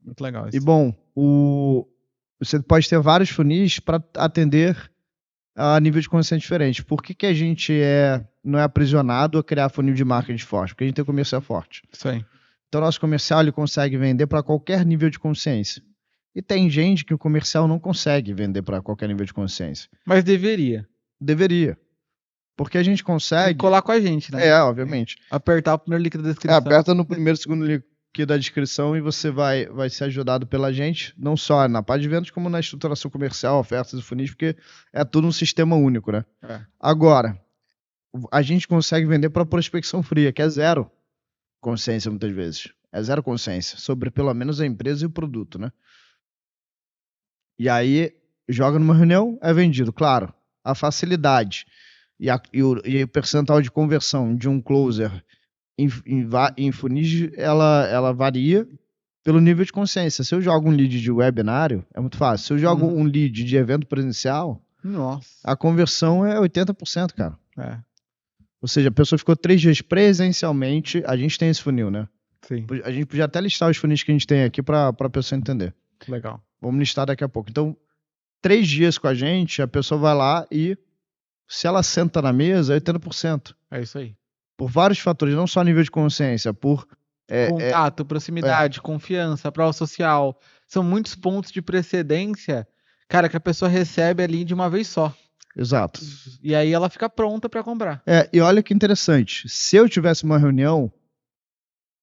Speaker 1: Muito legal isso.
Speaker 2: E bom, você pode ter vários funis para atender a nível de consciência diferente. Por que a gente não é aprisionado a criar funil de marketing forte? Porque a gente tem comercial forte.
Speaker 1: Isso aí.
Speaker 2: Então, nosso comercial ele consegue vender para qualquer nível de consciência. E tem gente que o comercial não consegue vender para qualquer nível de consciência.
Speaker 1: Mas deveria.
Speaker 2: Deveria. Porque a gente
Speaker 1: Tem que
Speaker 2: consegue...
Speaker 1: colar com a gente, né?
Speaker 2: obviamente.
Speaker 1: Apertar o primeiro link da descrição.
Speaker 2: Aperta no primeiro, segundo link da descrição e você vai ser ajudado pela gente, não só na parte de vendas, como na estruturação comercial, ofertas e funis, porque é tudo um sistema único, né? Agora, a gente consegue vender para prospecção fria, que é zero consciência muitas vezes. É zero consciência sobre pelo menos a empresa e o produto, né? E aí, joga numa reunião, é vendido. Claro, a facilidade e o percentual de conversão de um closer em funis, ela varia pelo nível de consciência. Se eu jogo um lead de webinário, é muito fácil. Se eu jogo um lead de evento presencial, a conversão é 80%, cara. Ou seja, a pessoa ficou 3 dias presencialmente. A gente tem esse funil, né?
Speaker 1: Sim.
Speaker 2: A gente podia até listar os funis que a gente tem aqui para a pessoa entender.
Speaker 1: Legal.
Speaker 2: Vamos listar daqui a pouco. Então, 3 dias com a gente, a pessoa vai lá e, se ela senta na mesa, é 80%.
Speaker 1: É isso aí.
Speaker 2: Por vários fatores, não só nível de consciência, por...
Speaker 1: contato, proximidade, confiança, prova social. São muitos pontos de precedência, cara, que a pessoa recebe ali de uma vez só.
Speaker 2: Exato.
Speaker 1: E aí ela fica pronta para comprar.
Speaker 2: E olha que interessante. Se eu tivesse uma reunião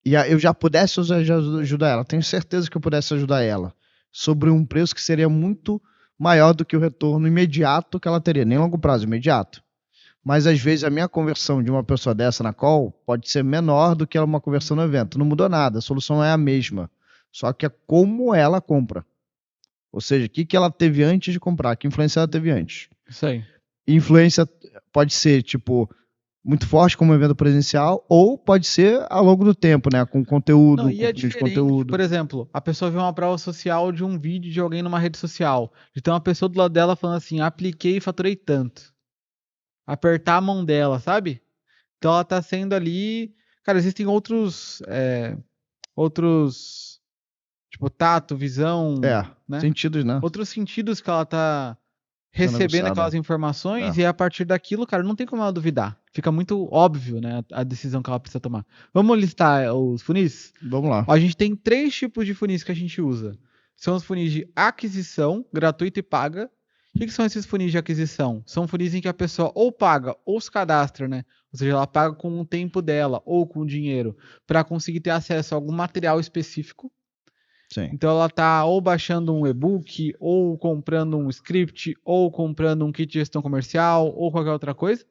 Speaker 2: e eu já pudesse ajudar ela, tenho certeza que eu pudesse ajudar ela sobre um preço que seria muito maior do que o retorno imediato que ela teria, nem longo prazo, imediato. Mas às vezes a minha conversão de uma pessoa dessa na call pode ser menor do que uma conversão no evento. Não mudou nada, a solução é a mesma. Só que é como ela compra. Ou seja, o que ela teve antes de comprar, que influência ela teve antes.
Speaker 1: Isso aí.
Speaker 2: Influência pode ser, tipo, muito forte como evento presencial, ou pode ser ao longo do tempo, né? Com conteúdo,
Speaker 1: Não, e é
Speaker 2: com vídeo de
Speaker 1: diferente.
Speaker 2: conteúdo.
Speaker 1: Por exemplo, a pessoa vê uma prova social de um vídeo de alguém numa rede social. Então uma pessoa do lado dela falando assim, apliquei e faturei tanto. Apertar a mão dela, sabe? Então ela tá sendo ali... Cara, existem outros... Tipo, tato, visão... né?
Speaker 2: Sentidos, né?
Speaker 1: Outros sentidos que ela tá recebendo aquelas informações e a partir daquilo, cara, não tem como ela duvidar. Fica muito óbvio, né, a decisão que ela precisa tomar. Vamos listar os funis?
Speaker 2: Vamos lá.
Speaker 1: Ó, a gente tem 3 tipos de funis que a gente usa. São os funis de aquisição, gratuita e paga. O que são esses funis de aquisição? São funis em que a pessoa ou paga ou se cadastra, né? Ou seja, ela paga com o tempo dela ou com o dinheiro para conseguir ter acesso a algum material específico.
Speaker 2: Sim.
Speaker 1: Então ela tá ou baixando um e-book, ou comprando um script, ou comprando um kit de gestão comercial, ou qualquer outra coisa.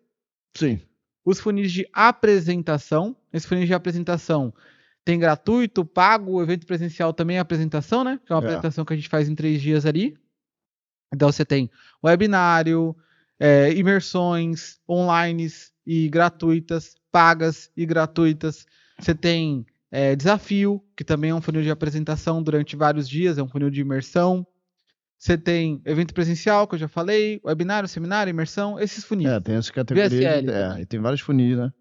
Speaker 2: Sim.
Speaker 1: Os funis de apresentação. Esse funis de apresentação tem gratuito, pago, o evento presencial também é apresentação, né? Que é uma apresentação que a gente faz em 3 dias ali. Então você tem webinário, imersões online e gratuitas, pagas e gratuitas. Você tem desafio, que também é um funil de apresentação durante vários dias, é um funil de imersão. Você tem evento presencial, que eu já falei, webinário, seminário, imersão, esses funis.
Speaker 2: Tem essa categoria. E tem vários funis, né?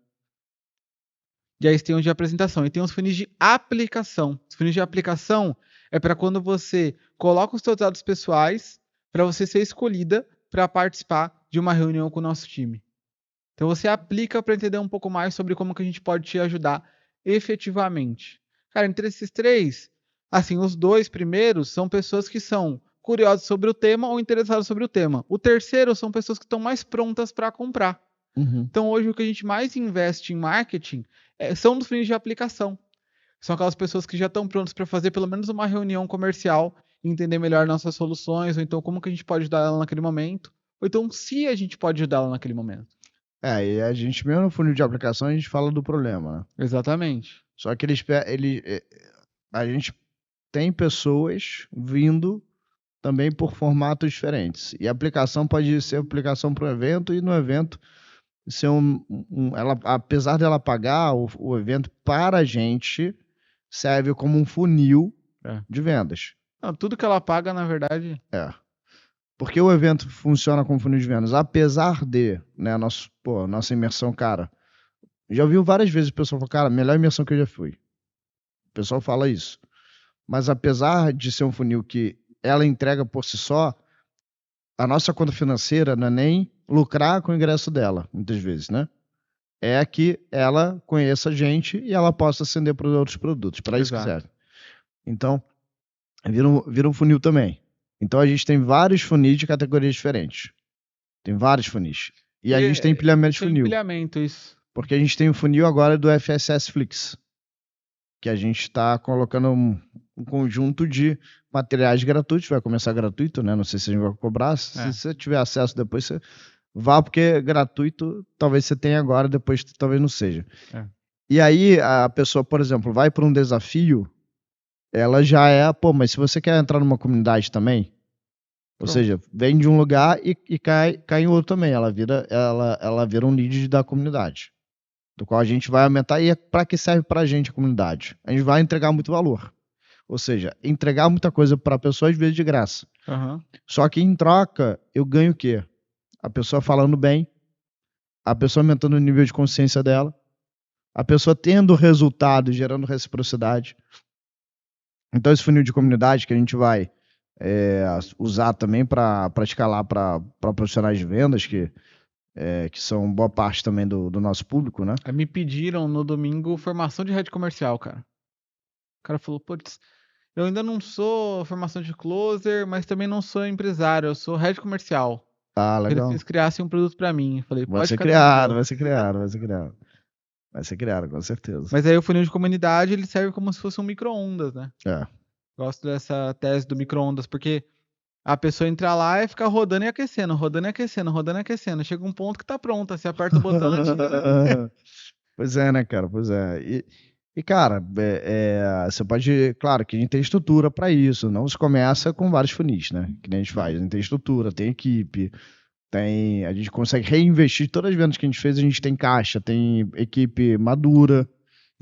Speaker 1: E aí você tem os de apresentação. E tem os funis de aplicação. Os funis de aplicação é para quando você coloca os seus dados pessoais para você ser escolhida para participar de uma reunião com o nosso time. Então você aplica para entender um pouco mais sobre como que a gente pode te ajudar efetivamente. Cara, entre esses 3, assim, os 2 primeiros são pessoas que são curiosas sobre o tema ou interessadas sobre o tema. O terceiro são pessoas que estão mais prontas para comprar. Então hoje o que a gente mais investe em marketing são dos funis de aplicação. São aquelas pessoas que já estão prontas para fazer pelo menos uma reunião comercial, entender melhor nossas soluções, ou então como que a gente pode ajudar ela naquele momento, ou então se a gente pode ajudar ela naquele momento.
Speaker 2: E a gente, mesmo no funil de aplicação, a gente fala do problema, né?
Speaker 1: Exatamente.
Speaker 2: Só que a gente tem pessoas vindo também por formatos diferentes. E a aplicação pode ser aplicação para o evento, e no evento ser ela, apesar dela pagar o evento para a gente, serve como um funil de vendas.
Speaker 1: Não, tudo que ela paga, na verdade...
Speaker 2: Porque o evento funciona como funil de vendas, apesar de, né, nossa imersão, cara, já ouviu várias vezes o pessoal falar, cara, melhor imersão que eu já fui. O pessoal fala isso. Mas apesar de ser um funil que ela entrega por si só, a nossa conta financeira não é nem lucrar com o ingresso dela, muitas vezes, né? É que ela conheça a gente e ela possa acender para os outros produtos, para isso que serve. Então, vira um funil também. Então a gente tem vários funis de categorias diferentes. Tem vários funis. E a gente tem empilhamento de
Speaker 1: Isso é
Speaker 2: funil.
Speaker 1: empilhamento, isso.
Speaker 2: Porque a gente tem o funil agora do FSS Flix, que a gente está colocando um conjunto de materiais gratuitos. Vai começar gratuito, né? Não sei se a gente vai cobrar. Se você tiver acesso depois, você vá, porque gratuito talvez você tenha agora, depois talvez não seja. E aí a pessoa, por exemplo, vai para um desafio, ela já é, pô, mas se você quer entrar numa comunidade também, ou seja, vem de um lugar e cai em outro também, ela vira um lead da comunidade, do qual a gente vai aumentar. E para que serve para a gente a comunidade? A gente vai entregar muito valor, ou seja, entregar muita coisa para a pessoa às vezes de graça. Só que em troca eu ganho o quê? A pessoa falando bem, a pessoa aumentando o nível de consciência dela, a pessoa tendo resultado, gerando reciprocidade. Então esse funil de comunidade que a gente vai usar também para escalar para profissionais de vendas, que são boa parte também do nosso público, né?
Speaker 1: Aí me pediram no domingo formação de rede comercial, cara. O cara falou, putz, eu ainda não sou formação de closer, mas também não sou empresário, eu sou head comercial.
Speaker 2: Ah,
Speaker 1: Queria que
Speaker 2: legal.
Speaker 1: vocês criassem um produto pra mim. Eu falei,
Speaker 2: Vai
Speaker 1: pode
Speaker 2: ser
Speaker 1: ficar
Speaker 2: criado,
Speaker 1: tranquilo.
Speaker 2: vai ser criado, vai ser criado. Vai ser criado, com certeza.
Speaker 1: Mas aí o funil de comunidade, ele serve como se fosse um micro-ondas, né?
Speaker 2: É.
Speaker 1: Gosto dessa tese do micro-ondas, porque a pessoa entra lá e fica rodando e aquecendo, rodando e aquecendo, rodando e aquecendo. Chega um ponto que tá pronta, você aperta o botão, ela tira.
Speaker 2: Pois é, né, cara? Pois é. E cara, você pode. Claro que a gente tem estrutura para isso. Não se começa com vários funis, né? Que nem a gente faz. A gente tem estrutura, tem equipe, a gente consegue reinvestir. Todas as vendas que a gente fez, a gente tem caixa, tem equipe madura.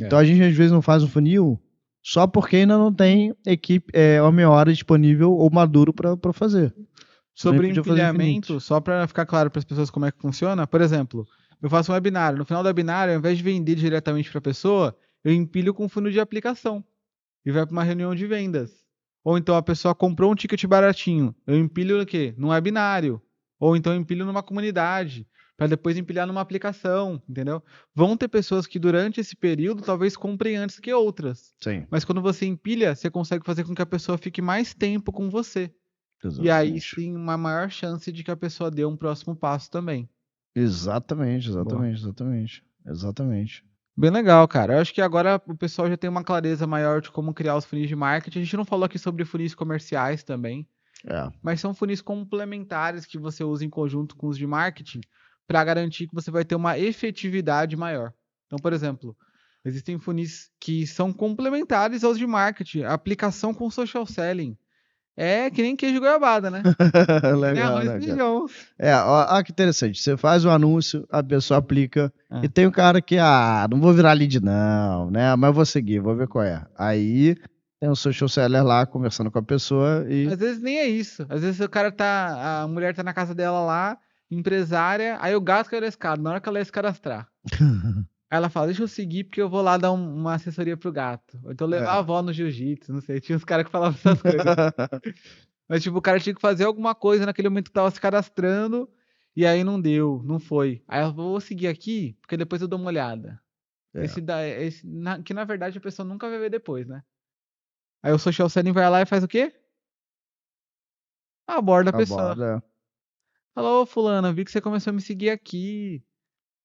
Speaker 2: Então a gente às vezes não faz um funil só porque ainda não tem equipe, homem-hora disponível ou maduro para fazer.
Speaker 1: Sobre
Speaker 2: Podia fazer
Speaker 1: empilhamento, só para ficar claro para as pessoas como é que funciona, por exemplo, eu faço um webinário. No final do webinário, ao invés de vender diretamente para a pessoa, eu empilho com funil de aplicação e vai para uma reunião de vendas. Ou então a pessoa comprou um ticket baratinho, eu empilho o quê? Num webinário. Ou então eu empilho numa comunidade, para depois empilhar numa aplicação, entendeu? Vão ter pessoas que durante esse período talvez comprem antes que outras.
Speaker 2: Sim.
Speaker 1: Mas quando você empilha, você consegue fazer com que a pessoa fique mais tempo com você.
Speaker 2: Exatamente.
Speaker 1: E aí sim, uma maior chance de que a pessoa dê um próximo passo também.
Speaker 2: Exatamente.
Speaker 1: Bem legal, cara. Eu acho que agora o pessoal já tem uma clareza maior de como criar os funis de marketing. A gente não falou aqui sobre funis comerciais também, mas são funis complementares que você usa em conjunto com os de marketing para garantir que você vai ter uma efetividade maior. Então, por exemplo, existem funis que são complementares aos de marketing. A aplicação com social selling. É que nem queijo goiabada, né?
Speaker 2: Legal,
Speaker 1: Arroz
Speaker 2: né,
Speaker 1: e
Speaker 2: cara?
Speaker 1: feijão.
Speaker 2: Ó, que interessante. Você faz o anúncio, a pessoa aplica, e tem o cara que, não vou virar lead não, né? Mas vou seguir, vou ver qual é. Aí tem o social seller lá conversando com a pessoa e...
Speaker 1: Às vezes nem é isso. Às vezes a mulher tá na casa dela lá, empresária, aí o gato caiu da escada, na hora que ela ia se cadastrar. Aí ela fala, deixa eu seguir porque eu vou lá dar uma assessoria pro gato. Ou então levar a avó no jiu-jitsu, não sei. Tinha uns caras que falavam essas coisas. Mas tipo, o cara tinha que fazer alguma coisa naquele momento que tava se cadastrando, e aí não deu, não foi. Aí eu vou seguir aqui, porque depois eu dou uma olhada. Que na verdade a pessoa nunca vai ver depois, né? Aí o social selling vai lá e faz o quê? Aborda a pessoa.
Speaker 2: Aborda.
Speaker 1: Fala, ô fulana, vi que você começou a me seguir aqui,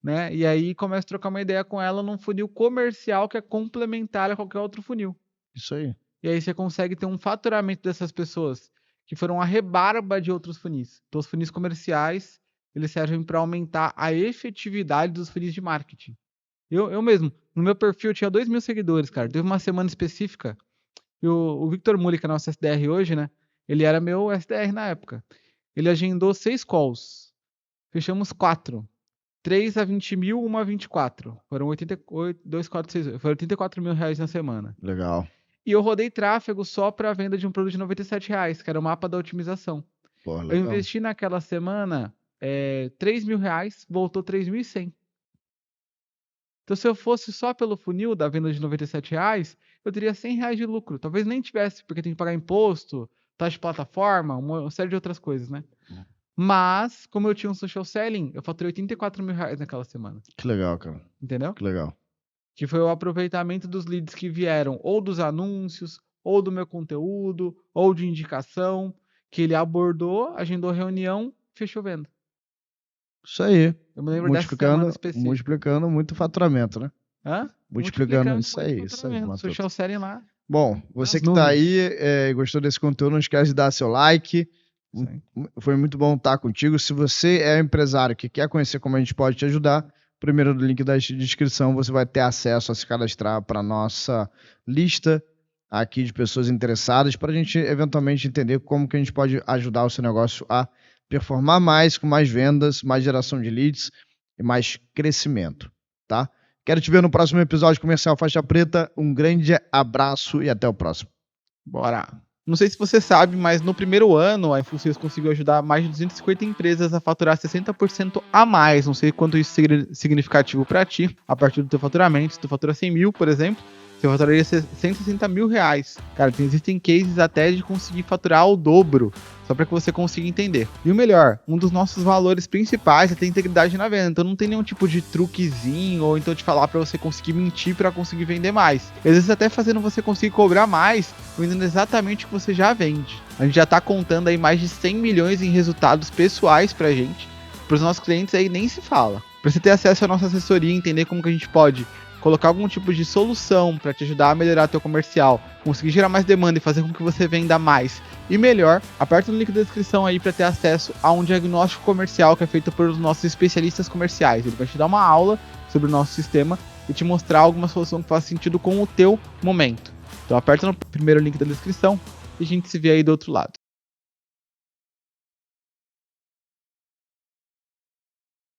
Speaker 1: né? E aí começa a trocar uma ideia com ela num funil comercial que é complementar a qualquer outro funil.
Speaker 2: Isso aí.
Speaker 1: E aí você consegue ter um faturamento dessas pessoas que foram a rebarba de outros funis. Então os funis comerciais, eles servem para aumentar a efetividade dos funis de marketing. Eu mesmo, no meu perfil eu tinha 2.000 seguidores, cara. Teve uma semana específica, e o Victor Muli, que é nosso SDR hoje, né? Ele era meu SDR na época. Ele agendou 6 calls. Fechamos 4. 3 a 20 mil, 1 a 24. Foram 88, 2, 4, 6, foram 84 mil reais na semana.
Speaker 2: Legal.
Speaker 1: E eu rodei tráfego só para a venda de um produto de 97 reais, que era o mapa da otimização.
Speaker 2: Pô, legal.
Speaker 1: Eu investi naquela semana 3 mil reais, voltou 3.100. Então, se eu fosse só pelo funil da venda de 97 reais, eu teria 100 reais de lucro. Talvez nem tivesse, porque tem que pagar imposto, taxa de plataforma, uma série de outras coisas, né? Mas, como eu tinha um social selling, eu faturei 84 mil reais naquela semana.
Speaker 2: Que legal, cara.
Speaker 1: Entendeu?
Speaker 2: Que legal.
Speaker 1: Que foi o aproveitamento dos leads que vieram ou dos anúncios, ou do meu conteúdo, ou de indicação, que ele abordou, agendou reunião, fechou venda.
Speaker 2: Isso aí.
Speaker 1: Eu me lembro dessa semana específica.
Speaker 2: Multiplicando muito faturamento, né?
Speaker 1: Hã?
Speaker 2: Multiplicando isso aí,
Speaker 1: muito
Speaker 2: isso aí,
Speaker 1: faturamento.
Speaker 2: Matuto.
Speaker 1: Social Selling lá.
Speaker 2: Bom, você
Speaker 1: Os
Speaker 2: que tá
Speaker 1: números.
Speaker 2: aí e gostou desse conteúdo, não esquece de dar seu like.
Speaker 1: Sim.
Speaker 2: Foi muito bom estar contigo. Se você é empresário que quer conhecer como a gente pode te ajudar, primeiro no link da descrição você vai ter acesso a se cadastrar para nossa lista aqui de pessoas interessadas, para a gente eventualmente entender como que a gente pode ajudar o seu negócio a performar mais, com mais vendas, mais geração de leads e mais crescimento, tá? Quero te ver no próximo episódio Comercial Faixa Preta. Um grande abraço e até o próximo.
Speaker 1: Bora. Não sei se você sabe, mas no primeiro ano a InfuSales conseguiu ajudar mais de 250 empresas a faturar 60% a mais. Não sei quanto isso é significativo para ti, a partir do teu faturamento. Se tu fatura 100 mil, por exemplo, você faturaria 160 mil reais. Cara, existem cases até de conseguir faturar o dobro, só para que você consiga entender. E o melhor, um dos nossos valores principais é ter integridade na venda. Então não tem nenhum tipo de truquezinho, ou então te falar para você conseguir mentir para conseguir vender mais. Às vezes até fazendo você conseguir cobrar mais, vendendo exatamente o que você já vende. A gente já está contando aí mais de 100 milhões em resultados pessoais pra gente. Para os nossos clientes aí nem se fala. Para você ter acesso à nossa assessoria, entender como que a gente pode colocar algum tipo de solução para te ajudar a melhorar teu comercial, conseguir gerar mais demanda e fazer com que você venda mais e melhor, aperta no link da descrição aí para ter acesso a um diagnóstico comercial que é feito por nossos especialistas comerciais. Ele vai te dar uma aula sobre o nosso sistema e te mostrar alguma solução que faça sentido com o teu momento. Então aperta no primeiro link da descrição e a gente se vê aí do outro lado.